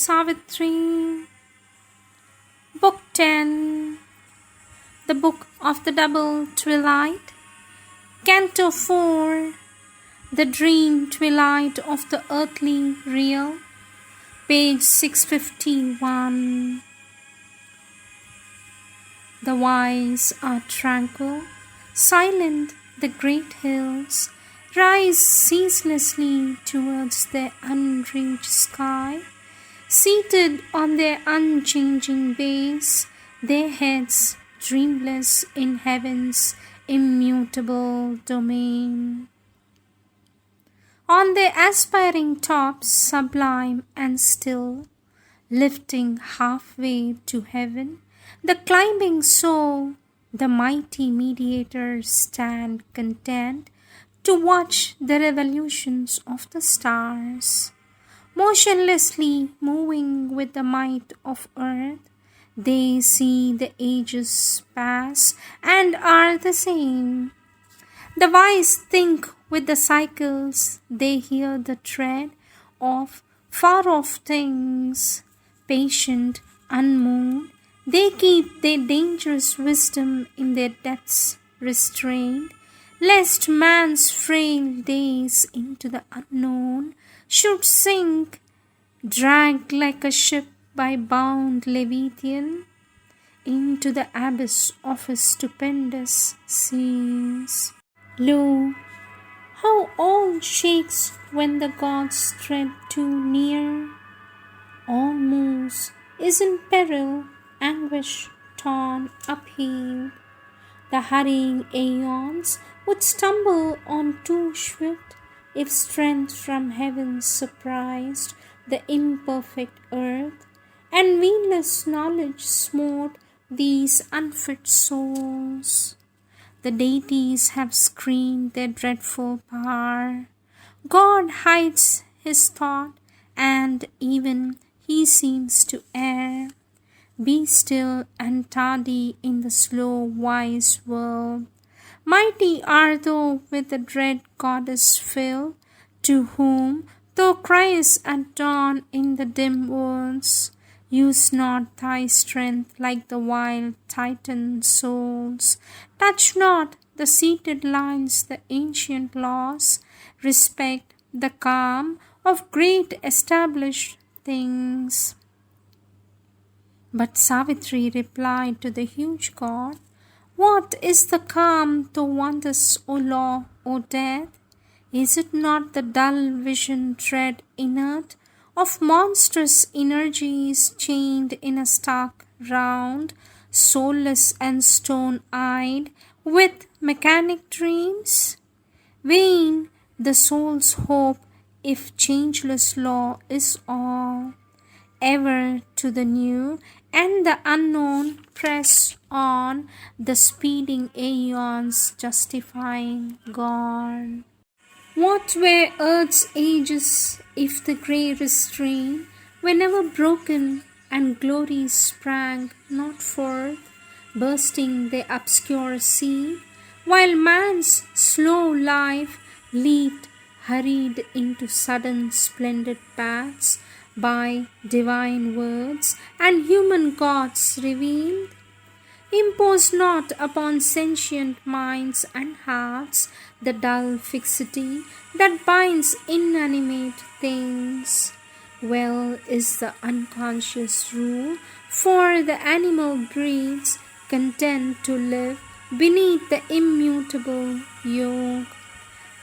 Savitri. Book 10. The Book of the Double Twilight. Canto 4. The Dream Twilight of the Earthly Real. Page 651. The wise are tranquil, silent the great hills rise ceaselessly towards their unreached sky. Seated on their unchanging base, their heads dreamless in heaven's immutable domain. On their aspiring tops, sublime and still, lifting halfway to heaven, the climbing soul, the mighty mediators stand content to watch the revolutions of the stars. Motionlessly moving with the might of earth, they see the ages pass and are the same. The wise think with the cycles, they hear the tread of far-off things. Patient, unmoved, they keep their dangerous wisdom in their depths restrained, lest man's frail days into the unknown should sink, dragged like a ship by bound Leviathan into the abyss of his stupendous seas. Lo, how all shakes when the gods tread too near! All moves, is in peril, anguish torn, upheaved. The hurrying aeons would stumble on too swift if strength from heaven surprised the imperfect earth, and weanless knowledge smote these unfit souls. The deities have screened their dreadful power. God hides his thought, and even he seems to err. Be still and tardy in the slow wise world. Mighty are thou with the dread goddess filled, to whom thou criest at dawn in the dim woods. Use not thy strength like the wild Titan souls. Touch not the seated lines, the ancient laws. Respect the calm of great established things. But Savitri replied to the huge god, what is the calm thou wantest, O law, O death? Is it not the dull vision dread inert of monstrous energies chained in a stark round, soulless and stone-eyed, with mechanic dreams? Vain the soul's hope if changeless law is all. Ever to the new and the unknown press on, the speeding aeons justifying God. What were earth's ages if the grey restraint were never broken and glories sprang not forth, bursting the obscure sea, while man's slow life leaped, hurried into sudden splendid paths by divine words and human gods revealed? Impose not upon sentient minds and hearts the dull fixity that binds inanimate things. Well is the unconscious rule, for the animal breeds content to live beneath the immutable yoke.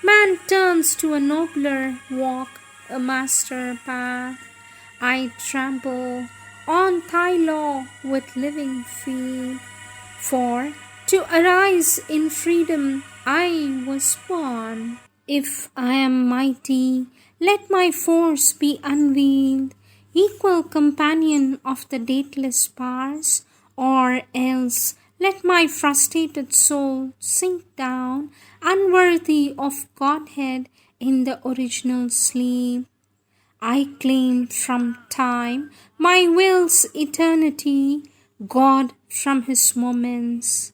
Man turns to a nobler walk, a master path. I trample on thy law with living feet, for to arise in freedom I was born. If I am mighty, let my force be unveiled, equal companion of the dateless powers, or else let my frustrated soul sink down, unworthy of Godhead in the original sleep. I claim from time my will's eternity, God from his moments.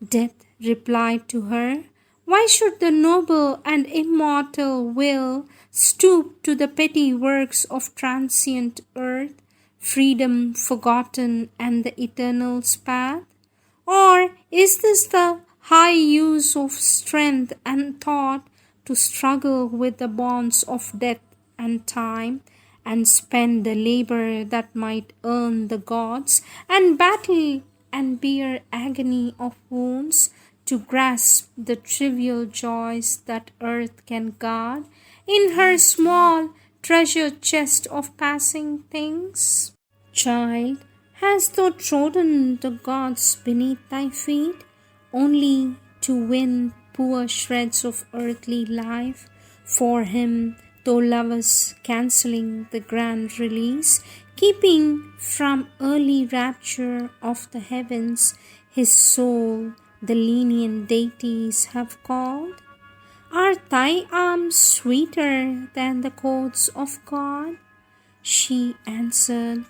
Death replied to her, why should the noble and immortal will stoop to the petty works of transient earth, freedom forgotten and the eternal's path? Or is this the high use of strength and thought to struggle with the bonds of death and time, and spend the labor that might earn the gods, and battle and bear agony of wounds, to grasp the trivial joys that earth can guard in her small treasure chest of passing things? Child, hast thou trodden the gods beneath thy feet, only to win poor shreds of earthly life for him thou lovest, cancelling the grand release, keeping from early rapture of the heavens his soul the lenient deities have called? Are thy arms sweeter than the courts of God? She answered,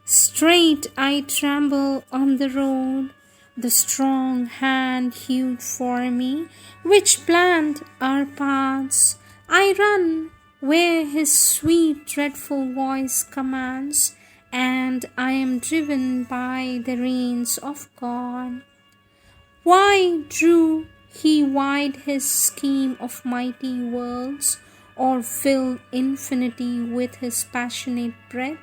straight I tremble on the road, the strong hand hewed for me, which planned our paths. I run where his sweet dreadful voice commands, and I am driven by the reins of God. Why drew he wide his scheme of mighty worlds, or filled infinity with his passionate breath?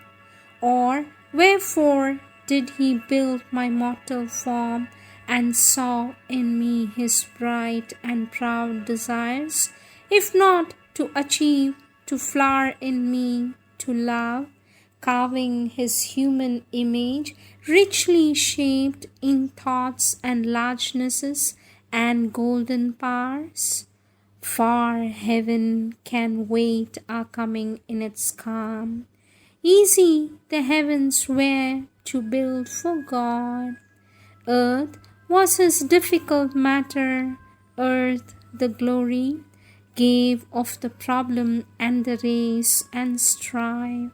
Or wherefore did he build my mortal form, and saw in me his bright and proud desires, if not to achieve, to flower in me, to love, carving his human image, richly shaped in thoughts and largenesses and golden powers? Far heaven can wait our coming in its calm. Easy the heavens were to build for God. Earth was his difficult matter, earth the glory gave of the problem and the race and strife.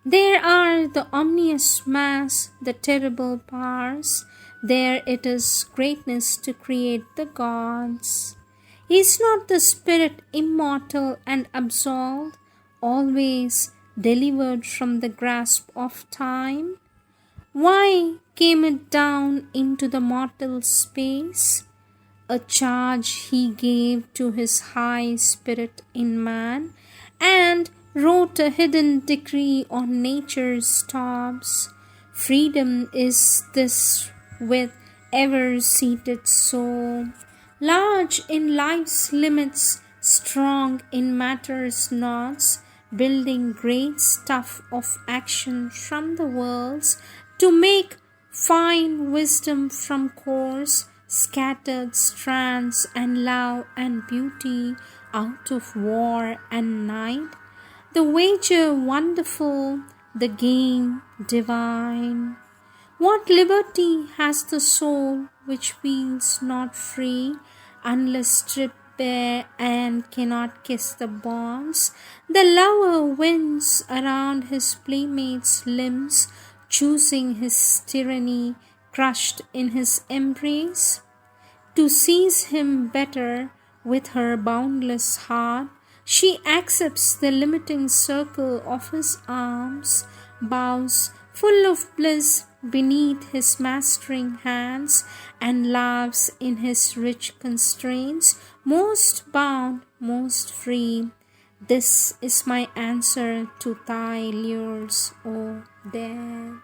There are the omnious mass, the terrible powers, there it is greatness to create the gods. Is not the spirit immortal and absolved, always delivered from the grasp of time? Why came it down into the mortal space? A charge he gave to his high spirit in man, and wrote a hidden decree on nature's tops. Freedom is this with ever-seated soul, large in life's limits, strong in matter's knots, building great stuff of action from the worlds, to make fine wisdom from coarse, scattered strands, and love and beauty out of war and night. The wager wonderful, the game divine. What liberty has the soul which feels not free, unless stripped bare and cannot kiss the bonds the lover winds around his playmate's limbs, choosing his tyranny, crushed in his embrace? To seize him better with her boundless heart, she accepts the limiting circle of his arms, bows full of bliss beneath his mastering hands, and laughs in his rich constraints, most bound, most free. This is my answer to thy lures, O death.